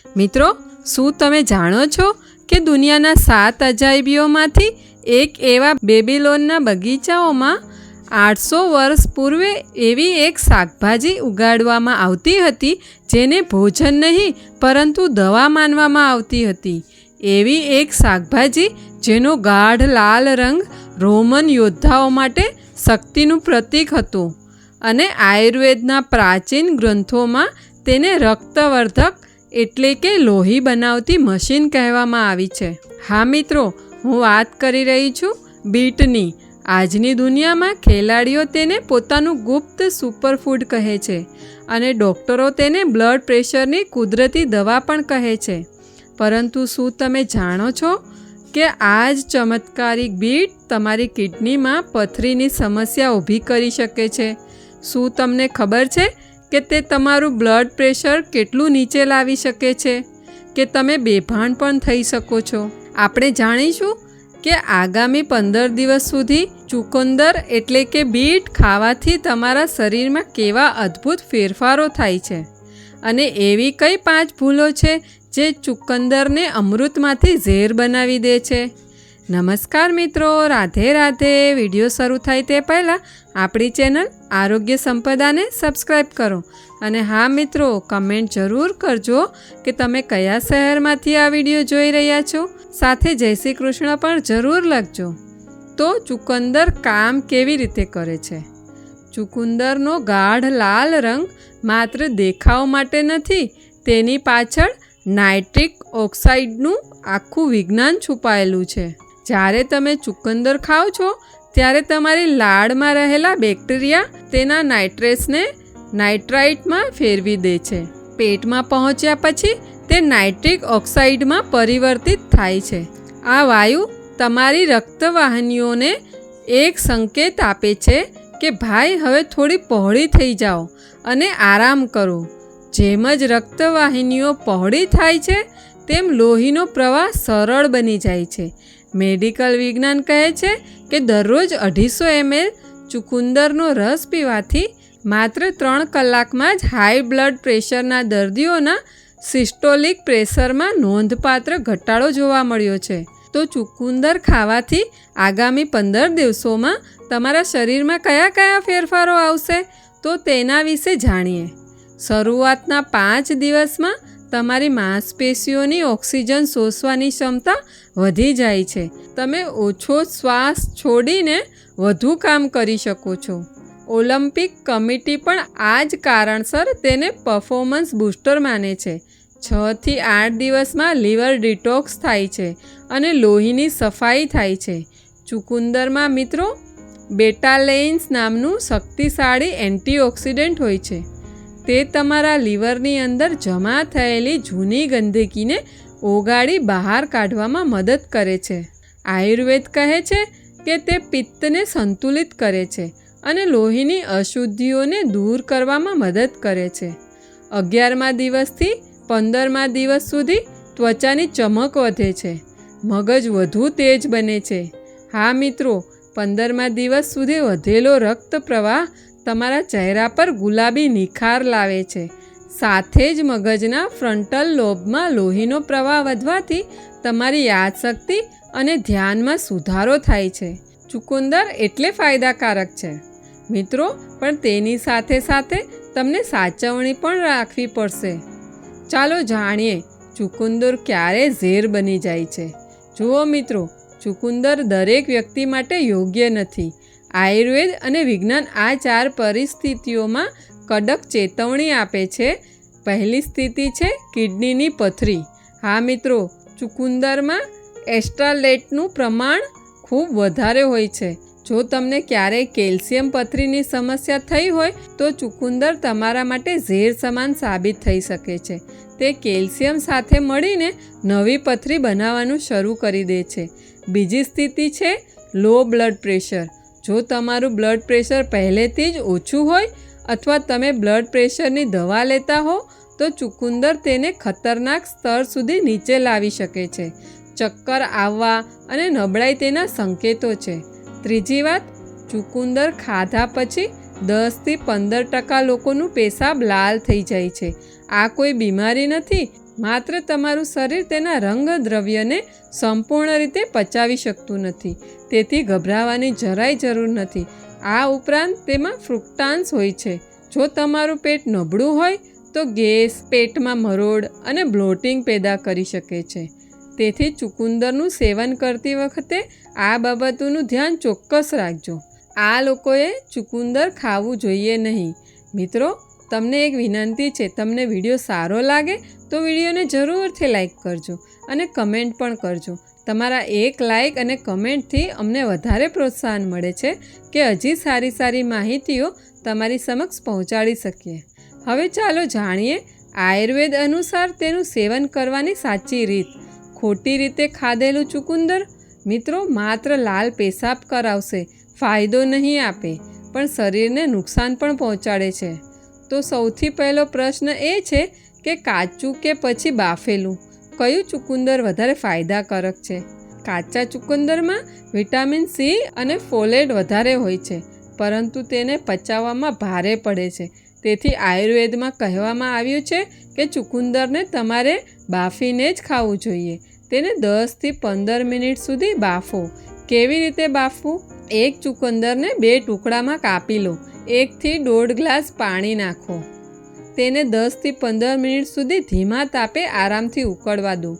મિત્રો, શું તમે જાણો છો કે દુનિયાના 7 અજાયબીઓમાંથી એક એવા બેબીલોનના બગીચાઓમાં 800 વર્ષ પૂર્વે એવી એક શાકભાજી ઉગાડવામાં આવતી હતી જેને ભોજન નહીં પરંતુ દવા માનવામાં આવતી હતી. એવી એક શાકભાજી જેનો ગાઢ લાલ રંગ રોમન યોદ્ધાઓ માટે શક્તિનું પ્રતીક હતું અને આયુર્વેદના પ્રાચીન ગ્રંથોમાં તેને રક્તવર્ધક એટલે કે લોહી બનાવતી મશીન કહેવામાં આવી છે. હા મિત્રો, હું વાત કરી રહી છું બીટની. આજની દુનિયામાં ખેલાડીઓ તેને પોતાનું ગુપ્ત સુપરફૂડ કહે છે અને ડૉક્ટરો તેને બ્લડ પ્રેશરની કુદરતી દવા પણ કહે છે. પરંતુ શું તમે જાણો છો કે આ જ ચમત્કારિક બીટ તમારી કિડનીમાં પથરીની સમસ્યા ઊભી કરી શકે છે? શું તમને ખબર છે કે તે તમારું બ્લડ પ્રેશર કેટલું નીચે લાવી શકે છે કે તમે બેભાન પણ થઈ શકો છો? આપણે જાણીશું કે આગામી 15 દિવસ સુધી ચુકંદર એટલે કે બીટ ખાવાથી તમારા શરીરમાં કેવા અદ્ભુત ફેરફારો થાય છે અને એવી કઈ 5 ભૂલો છે જે ચુકંદરને અમૃતમાંથી ઝેર બનાવી દે છે. નમસ્કાર મિત્રો, રાધે રાધે. વિડીયો શરૂ થાય તે પહેલાં આપણી ચેનલ આરોગ્ય સંપદાને સબસ્ક્રાઈબ કરો અને હા મિત્રો, કમેન્ટ જરૂર કરજો કે તમે કયા શહેરમાંથી આ વિડીયો જોઈ રહ્યા છો. સાથે જય શ્રી કૃષ્ણ પણ જરૂર લખજો. તો ચુકંદર કામ કેવી રીતે કરે છે? ચુકંદરનો ગાઢ લાલ રંગ માત્ર દેખાવ માટે નથી, તેની પાછળ નાઇટ્રિક ઓક્સાઇડનું આખું વિજ્ઞાન છુપાયેલું છે. જ્યારે તમે ચુકંદર ખાઓ છો ત્યારે તમારી લાળમાં રહેલા બેક્ટેરિયા તેના નાઇટ્રેટ્સને નાઇટ્રાઇટમાં ફેરવી દે છે. પેટમાં પહોંચ્યા પછી તે નાઇટ્રિક ઓક્સાઇડમાં પરિવર્તિત થાય છે. આ વાયુ તમારી રક્તવાહિનીઓને એક સંકેત આપે છે કે ભાઈ હવે થોડી પહોળી થઈ જાઓ અને આરામ કરો. જેમ જ રક્તવાહિનીઓ પહોળી થાય છે તેમ લોહીનો પ્રવાહ સરળ બની જાય છે. મેડિકલ વિજ્ઞાન કહે છે કે દરરોજ 250 ml ચુકંદરનો રસ પીવાથી માત્ર 3 કલાકમાં જ હાઈ બ્લડ પ્રેશરના દર્દીઓના સિસ્ટોલિક પ્રેશરમાં નોંધપાત્ર ઘટાડો જોવા મળ્યો છે. તો ચુકંદર ખાવાથી આગામી 15 દિવસોમાં તમારા શરીરમાં કયા કયા ફેરફારો આવશે તો તેના વિશે જાણીએ. શરૂઆતના 5 દિવસમાં તમારી માંસપેશીઓની ઓક્સિજન શોષવાની ક્ષમતા વધી જાય છે. તમે ઓછો શ્વાસ છોડીને વધુ કામ કરી શકો છો. ઓલિમ્પિક કમિટી પણ આ જ કારણસર તેને પરફોર્મન્સ બૂસ્ટર માને છે. 6 થી 8 દિવસમાં લીવર ડિટોક્સ થાય છે અને લોહીની સફાઈ થાય છે. ચુકંદરમાં મિત્રો બેટાલેઇન્સ નામનું શક્તિશાળી એન્ટીઓક્સિડન્ટ હોય છે. તે તમારા લીવરની અંદર જમા થયેલી જૂની ગંદકીને ઓગાળી બહાર કાઢવામાં મદદ કરે છે. આયુર્વેદ કહે છે કે તે પિત્તને સંતુલિત કરે છે અને લોહીની અશુદ્ધિઓને દૂર કરવામાં મદદ કરે છે. 11મા દિવસથી 15મા દિવસ સુધી ત્વચાની ચમક વધે છે, મગજ વધુ તેજ બને છે. હા મિત્રો, 15મા દિવસ સુધી વધેલો રક્ત પ્રવાહ તમારા ચહેરા પર ગુલાબી નિખાર લાવે છે. સાથે જ મગજના ફ્રન્ટલ લોબમાં લોહીનો પ્રવાહ વધવાથી તમારી યાદશક્તિ અને ધ્યાનમાં સુધારો થાય છે. ચુકંદર એટલે ફાયદાકારક છે મિત્રો, પણ તેની સાથે સાથે તમને સાચવણી પણ રાખવી પડશે. ચાલો જાણીએ ચુકંદર ક્યારે ઝેર બની જાય છે. જુઓ મિત્રો, ચુકંદર દરેક વ્યક્તિ માટે યોગ્ય નથી. આયુર્વેદ અને વિજ્ઞાન આ 4 પરિસ્થિતિઓમાં કડક ચેતવણી આપે છે. પહેલી સ્થિતિ છે કિડનીની પથરી. હા મિત્રો, ચુકંદરમાં એસ્ટ્રાલેટનું પ્રમાણ ખૂબ વધારે હોય છે. જો તમને ક્યારેય કેલ્શિયમ પથરીની સમસ્યા થઈ હોય તો ચુકંદર તમારા માટે ઝેર સમાન સાબિત થઈ શકે છે. તે કેલ્શિયમ સાથે મળીને નવી પથરી બનાવવાનું શરૂ કરી દે છે. બીજી સ્થિતિ છે લો બ્લડ પ્રેશર. જો તમારું બ્લડ પ્રેશર પહેલેથી જ ઓછું હોય અથવા તમે બ્લડ પ્રેશરની દવા લેતા હો તો ચુકંદર તેને ખતરનાક સ્તર સુધી નીચે લાવી શકે છે. ચક્કર આવવા અને નબળાઈ તેના સંકેતો છે. ત્રીજી વાત, ચુકંદર ખાધા પછી 10 થી 15% લોકોનું પેશાબ લાલ થઈ જાય છે. આ કોઈ બીમારી નથી, માત્ર તમારું શરીર તેના રંગદ્રવ્યને સંપૂર્ણ રીતે પચાવી શકતું નથી, તેથી ગભરાવાની જરાય જરૂર નથી. આ ઉપરાંત તેમાં ફ્રુક્ટાન્સ હોય છે. જો તમારું પેટ નબળું હોય તો ગેસ, પેટમાં મરોડ અને બ્લોટિંગ પેદા કરી શકે છે. તેથી ચુકંદરનું સેવન કરતી વખતે આ બાબતોનું ધ્યાન ચોક્કસ રાખજો. આ લોકોએ ચુકંદર ખાવું જોઈએ નહીં. મિત્રો, તમને એક વિનંતી છે, તમને વિડીયો સારો લાગે તો વિડીયોને જરૂરથી લાઈક કરજો અને કમેન્ટ પણ કરજો. તમારા એક લાઈક અને કમેન્ટથી અમને વધારે પ્રોત્સાહન મળે છે કે હજી સારી સારી માહિતીઓ તમારી સમક્ષ પહોંચાડી શકીએ. હવે ચાલો જાણીએ આયુર્વેદ અનુસાર તેનું સેવન કરવાની સાચી રીત. ખોટી રીતે ખાધેલું ચુકંદર મિત્રો માત્ર લાલ પેશાબ કરાવશે, ફાયદો નહીં આપે, પણ શરીરને નુકસાન પણ પહોંચાડે છે. તો સૌથી પહેલો પ્રશ્ન એ છે કે કાચું કે પછી બાફેલું, કયું ચુકંદર વધારે ફાયદાકારક છે? કાચા ચુકંદરમાં વિટામિન સી અને ફોલેટ વધારે હોય છે, પરંતુ તેને પચાવવામાં ભારે પડે છે. તેથી આયુર્વેદમાં કહેવામાં આવ્યું છે કે ચુકંદરને તમારે બાફીને જ ખાવું જોઈએ. તેને 10થી 15 મિનિટ સુધી બાફો. કેવી રીતે બાફવું? એક ચુકંદરને 2 ટુકડામાં કાપી લો. 1 થી 1.5 ગ્લાસ પાણી નાખો. તેને 10થી 15 મિનિટ સુધી ધીમા તાપે આરામથી ઉકળવા દો.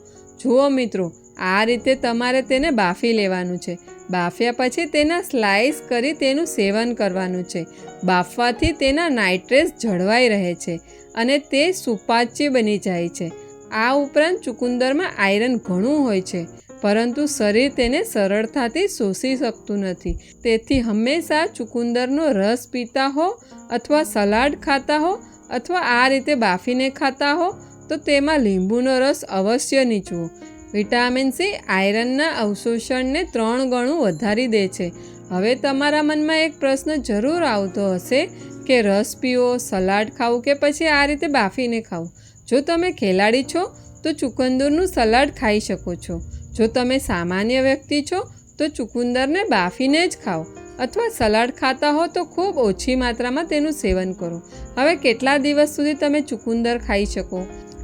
જુઓ મિત્રો, આ રીતે તમારે તેને બાફી લેવાનું છે. બાફ્યા પછી તેના સ્લાઇસ કરી તેનું સેવન કરવાનું છે. બાફવાથી તેના નાઇટ્રેટ્સ જળવાઈ રહે છે અને તે સુપાચ્ય બની જાય છે. આ ઉપરાંત ચુકંદરમાં આયરન ઘણું હોય છે, પરંતુ શરીર તેને સરળતાથી શોષી શકતું નથી. તેથી હંમેશા ચુકંદરનો રસ પીતા હો અથવા સલાડ ખાતા હો અથવા આ રીતે બાફીને ખાતા હો તો તેમાં લીંબુનો રસ અવશ્ય નીચવો. વિટામિન સી આયરનના અવશોષણને 3 ગણું વધારી દે છે. હવે તમારા મનમાં એક પ્રશ્ન જરૂર આવતો હશે કે રસ પીવો, સલાડ ખાવું કે પછી આ રીતે બાફીને ખાવું. જો તમે ખેલાડી છો તો ચુકંદરનું સલાડ ખાઈ શકો છો. જો તમે સામાન્ય વ્યક્તિ છો તો ચુકંદરને બાફીને જ ખાઓ અથવા સલાડ ખાતા હો તો ખૂબ ઓછી માત્રામાં તેનું સેવન કરો. હવે કેટલા દિવસ સુધી તમે ચુકંદર ખાઈ શકો?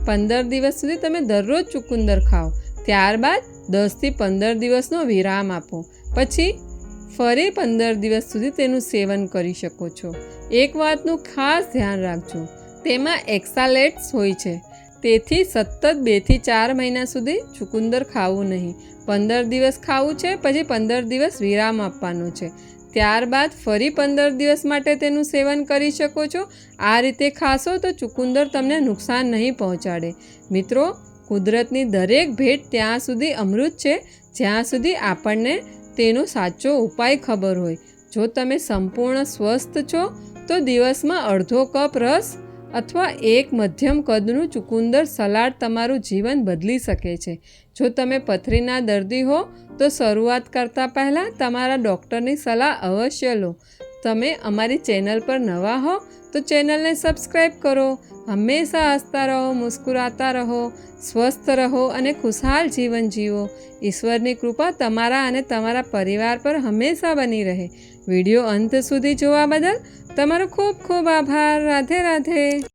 15 દિવસ સુધી તમે દરરોજ ચુકંદર ખાઓ. ત્યારબાદ 10થી 15 દિવસનો વિરામ આપો. પછી ફરી 15 દિવસ સુધી તેનું સેવન કરી શકો છો. એક વાતનું ખાસ ધ્યાન રાખજો, તેમાં એક્સાલેટ્સ હોય છે, તેથી સતત 2 થી 4 મહિના સુધી ચુકંદર ખાવું નહીં. 15 દિવસ ખાવું છે, પછી 15 દિવસ વિરામ આપવાનો છે. ત્યારબાદ ફરી 15 દિવસ માટે તેનું સેવન કરી શકો છો. આ રીતે ખાશો તો ચુકંદર તમને નુકસાન નહીં પહોંચાડે. મિત્રો, કુદરતની દરેક ભેટ ત્યાં સુધી અમૃત છે જ્યાં સુધી આપણને તેનો સાચો ઉપાય ખબર હોય. જો તમે સંપૂર્ણ સ્વસ્થ છો તો દિવસમાં અડધો કપ રસ અથવા એક મધ્યમ કદનું ચુકંદર સલાડ તમારું જીવન બદલી શકે છે. જો તમે પથરીના દર્દી હો તો શરૂઆત કરતાં પહેલાં તમારા ડૉક્ટરની સલાહ અવશ્ય લો. તમે અમારી ચેનલ પર નવા હો તો ચેનલને સબસ્ક્રાઈબ કરો. હંમેશા હસતા રહો, મુસ્કુરાતા રહો, સ્વસ્થ રહો અને ખુશહાલ જીવન જીવો. ઈશ્વરની કૃપા તમારા અને તમારા પરિવાર પર હંમેશા બની રહે. વિડીયો અંત સુધી જોવા બદલ તમારો ખૂબ ખૂબ આભાર. રાધે રાધે.